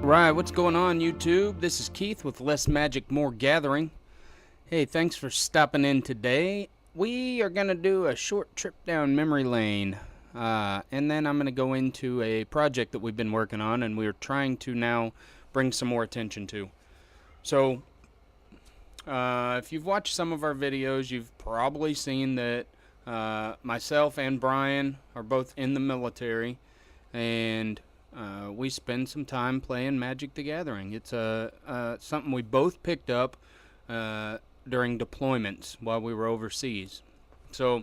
Right, what's going on, YouTube? This is Keith with Less Magic, More Gathering. Hey, thanks for stopping in today. We are going to do a short trip down memory lane, and then I'm going to go into a project that we've been working on and we're trying to now bring some more attention to. So, if you've watched some of our videos, you've probably seen that myself and Brian are both in the military, and we spend some time playing Magic the Gathering. It's something we both picked up during deployments while we were overseas. So,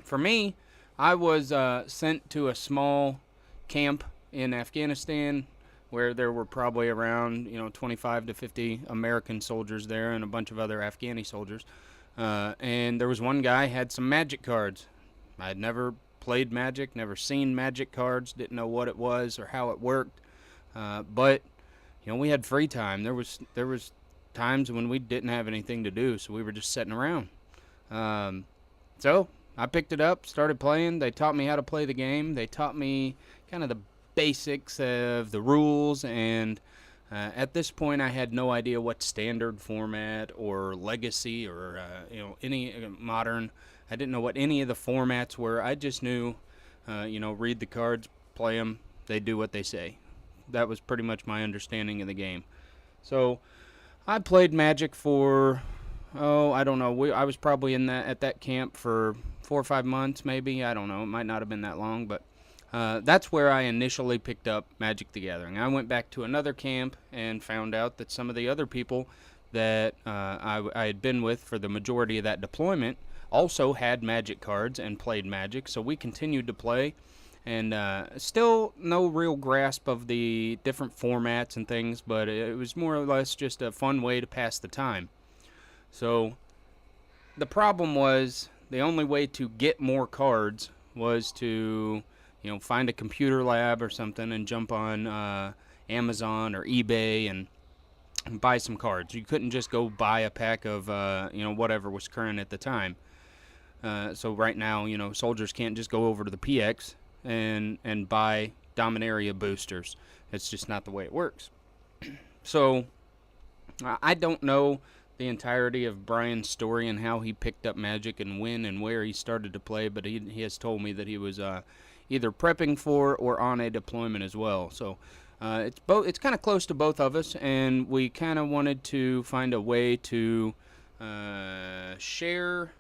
for me, I was sent to a small camp in Afghanistan where there were probably around 25 to 50 American soldiers there and a bunch of other Afghani soldiers. And there was one guy had some Magic cards. I had never played Magic, never seen Magic cards, didn't know what it was or how it worked. But we had free time. There was times when we didn't have anything to do, so we were just sitting around. So I picked it up, started playing. They taught me how to play the game. They taught me kind of the basics of the rules, and at this point I had no idea what standard format or legacy or any modern. I didn't know what any of the formats were. I just knew read the cards, play them, they do what they say. That was pretty much my understanding of the game. So I played Magic for I don't know, I was probably at that camp for 4 or 5 months maybe. I don't know, it might not have been that long, but that's where I initially picked up Magic the Gathering. I went back to another camp and found out that some of the other people that I had been with for the majority of that deployment also had Magic cards and played Magic, so we continued to play, and still no real grasp of the different formats and things, but it was more or less just a fun way to pass the time. So the problem was the only way to get more cards was to find a computer lab or something and jump on Amazon or eBay and buy some cards. You couldn't just go buy a pack of whatever was current at the time. So right now, soldiers can't just go over to the PX and buy Dominaria boosters. It's just not the way it works. So I don't know the entirety of Brian's story and how he picked up Magic and when and where he started to play, but he has told me that he was either prepping for or on a deployment as well. So it's kind of close to both of us, and we kind of wanted to find a way to share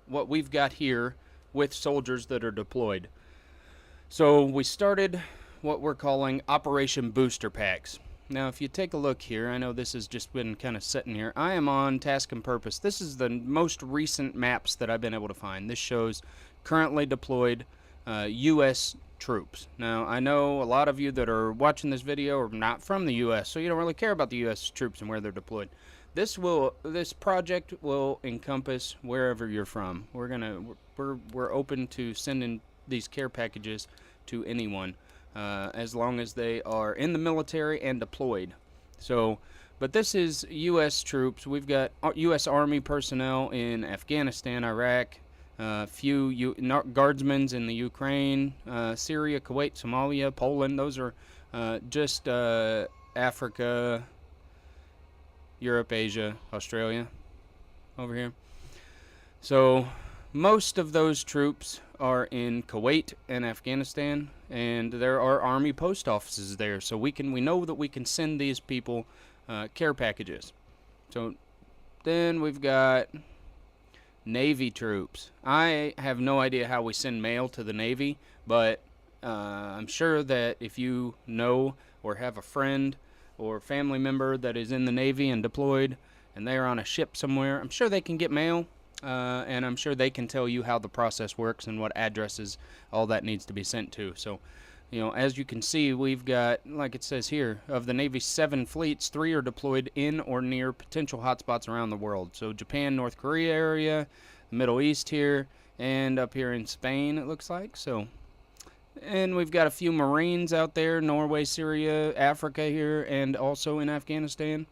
what we've got here with soldiers that are deployed. So we started what we're calling Operation Booster Packs. Now, if you take a look here, I know this has just been kind of sitting here. I am on Task and Purpose. This is the most recent maps that I've been able to find. This shows currently deployed U.S. troops. Now, I know a lot of you that are watching this video are not from the U.S., so you don't really care about the U.S. troops and where they're deployed. This project will encompass wherever you're from. We're open to sending these care packages to anyone, as long as they are in the military and deployed. So, but this is U.S. troops. We've got U.S. Army personnel in Afghanistan, Iraq, few guardsmen in the Ukraine, Syria, Kuwait, Somalia, Poland. Those are just Africa, Europe, Asia, Australia, over here. So most of those troops are in Kuwait and Afghanistan, and there are Army post offices there, so we know that we can send these people care packages. So then we've got Navy troops. I have no idea how we send mail to the Navy, but I'm sure that if you know or have a friend or family member that is in the Navy and deployed and they're on a ship somewhere, I'm sure they can get mail, and I'm sure they can tell you how the process works and what addresses all that needs to be sent to. So as you can see, we've got, like it says here, of the Navy's 7 fleets, 3 are deployed in or near potential hotspots around the world. So Japan, North Korea area, the Middle East here, and up here in Spain, it looks like. So, and we've got a few Marines out there, Norway, Syria, Africa here, and also in Afghanistan.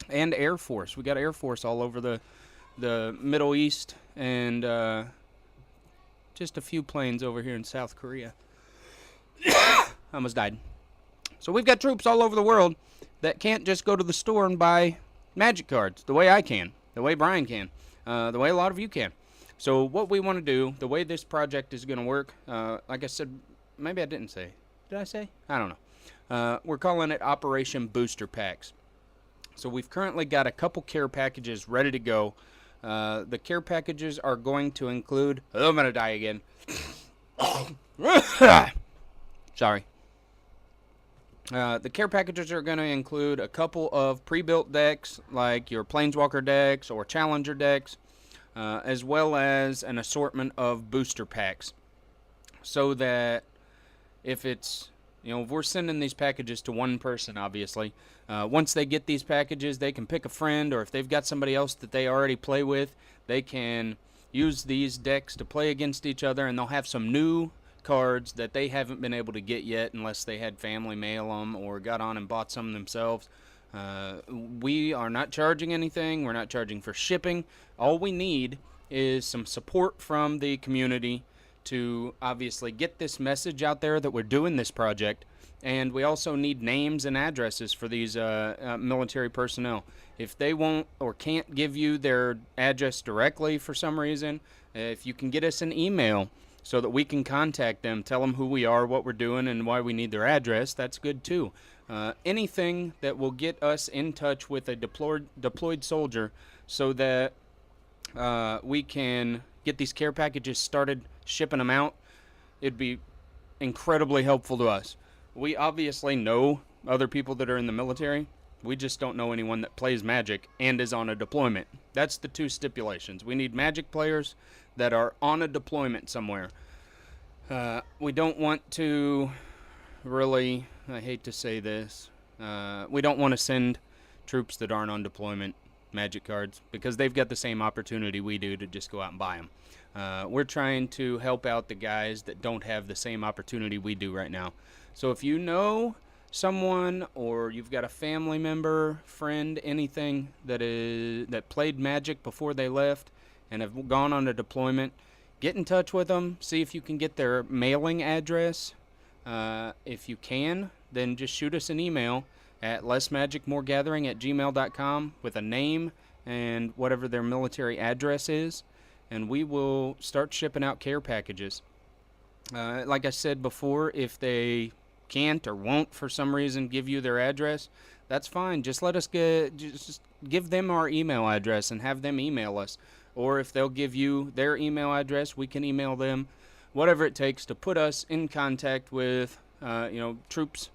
And Air Force. We got Air Force all over the Middle East, and just a few planes over here in South Korea. Almost died. So we've got troops all over the world that can't just go to the store and buy Magic cards the way I can, the way Brian can, the way a lot of you can. So what we want to do, the way this project is going to work, like I said, maybe I didn't say. Did I say? I don't know. We're calling it Operation Booster Packs. So we've currently got a couple care packages ready to go. The care packages are going to include... Oh, I'm going to die again. Sorry. The care packages are going to include a couple of pre-built decks, like your Planeswalker decks or Challenger decks, as well as an assortment of booster packs. So that if it's... if we're sending these packages to one person, obviously, once they get these packages, they can pick a friend, or if they've got somebody else that they already play with, they can use these decks to play against each other, and they'll have some new cards that they haven't been able to get yet unless they had family mail them or got on and bought some themselves. We are not charging anything. We're not charging for shipping. All we need is some support from the community to obviously get this message out there that we're doing this project. And we also need names and addresses for these military personnel. If they won't or can't give you their address directly for some reason, if you can get us an email so that we can contact them, tell them who we are, what we're doing, and why we need their address, that's good too. Anything that will get us in touch with a deployed soldier so that we can get these care packages started shipping them out, it'd be incredibly helpful to us. We obviously know other people that are in the military. We just don't know anyone that plays Magic and is on a deployment. That's the two stipulations. We need Magic players that are on a deployment somewhere. We don't want to really, I hate to say this, we don't want to send troops that aren't on deployment Magic cards because they've got the same opportunity we do to just go out and buy them. We're trying to help out the guys that don't have the same opportunity we do right now. So if you know someone or you've got a family member, friend, anything that played Magic before they left and have gone on a deployment, get in touch with them. See if you can get their mailing address. If you can, then just shoot us an email at lessmagicmoregathering@gmail.com with a name and whatever their military address is, and we will start shipping out care packages. Like I said before, if they can't or won't for some reason give you their address, that's fine. Just let us just give them our email address and have them email us. Or if they'll give you their email address, we can email them. Whatever it takes to put us in contact with troops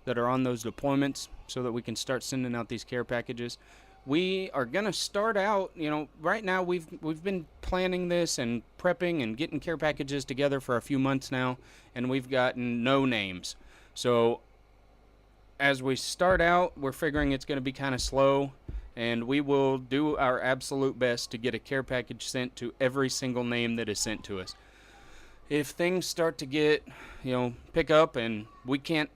that are on those deployments so that we can start sending out these care packages. We are going to start out, right now we've been planning this and prepping and getting care packages together for a few months now, and we've gotten no names. So as we start out, we're figuring it's going to be kind of slow, and we will do our absolute best to get a care package sent to every single name that is sent to us. If things start to get, pick up and we can't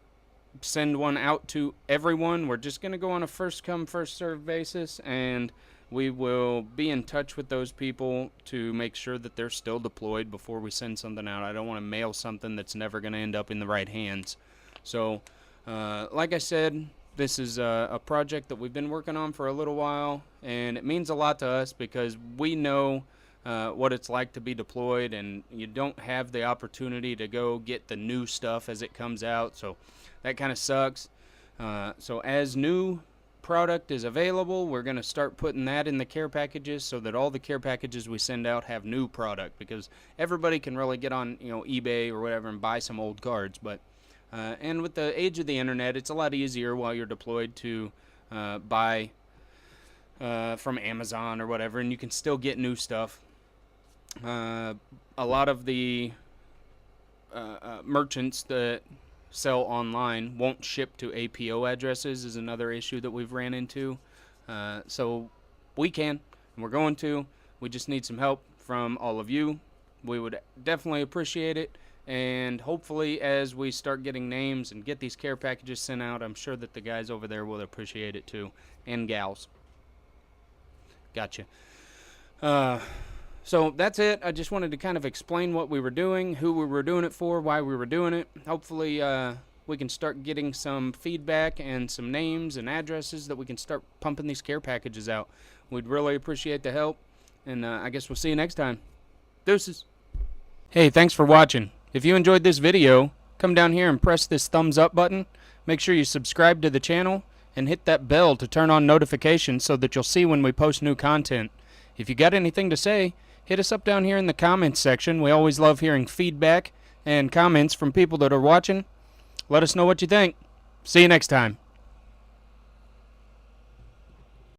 send one out to everyone, we're just going to go on a first come first served basis, and we will be in touch with those people to make sure that they're still deployed before we send something out. I don't want to mail something that's never going to end up in the right hands. So like I said, this is a project that we've been working on for a little while, and it means a lot to us because we know what it's like to be deployed, and you don't have the opportunity to go get the new stuff as it comes out, so that kind of sucks. So as new product is available, we're going to start putting that in the care packages so that all the care packages we send out have new product, because everybody can really get on eBay or whatever and buy some old cards, but and with the age of the internet, it's a lot easier while you're deployed to buy from Amazon or whatever, and you can still get new stuff. A lot of the merchants that sell online won't ship to APO addresses is another issue that we've ran into. So we can, and we're going to. We just need some help from all of you. We would definitely appreciate it. And hopefully as we start getting names and get these care packages sent out, I'm sure that the guys over there will appreciate it too. And gals. Gotcha. So that's it. I just wanted to kind of explain what we were doing, who we were doing it for, why we were doing it. Hopefully we can start getting some feedback and some names and addresses that we can start pumping these care packages out. We'd really appreciate the help, and I guess we'll see you next time. Deuces. Hey, thanks for watching. If you enjoyed this video, come down here and press this thumbs up button. Make sure you subscribe to the channel and hit that bell to turn on notifications so that you'll see when we post new content. If you got anything to say, hit us up down here in the comments section. We always love hearing feedback and comments from people that are watching. Let us know what you think. See you next time.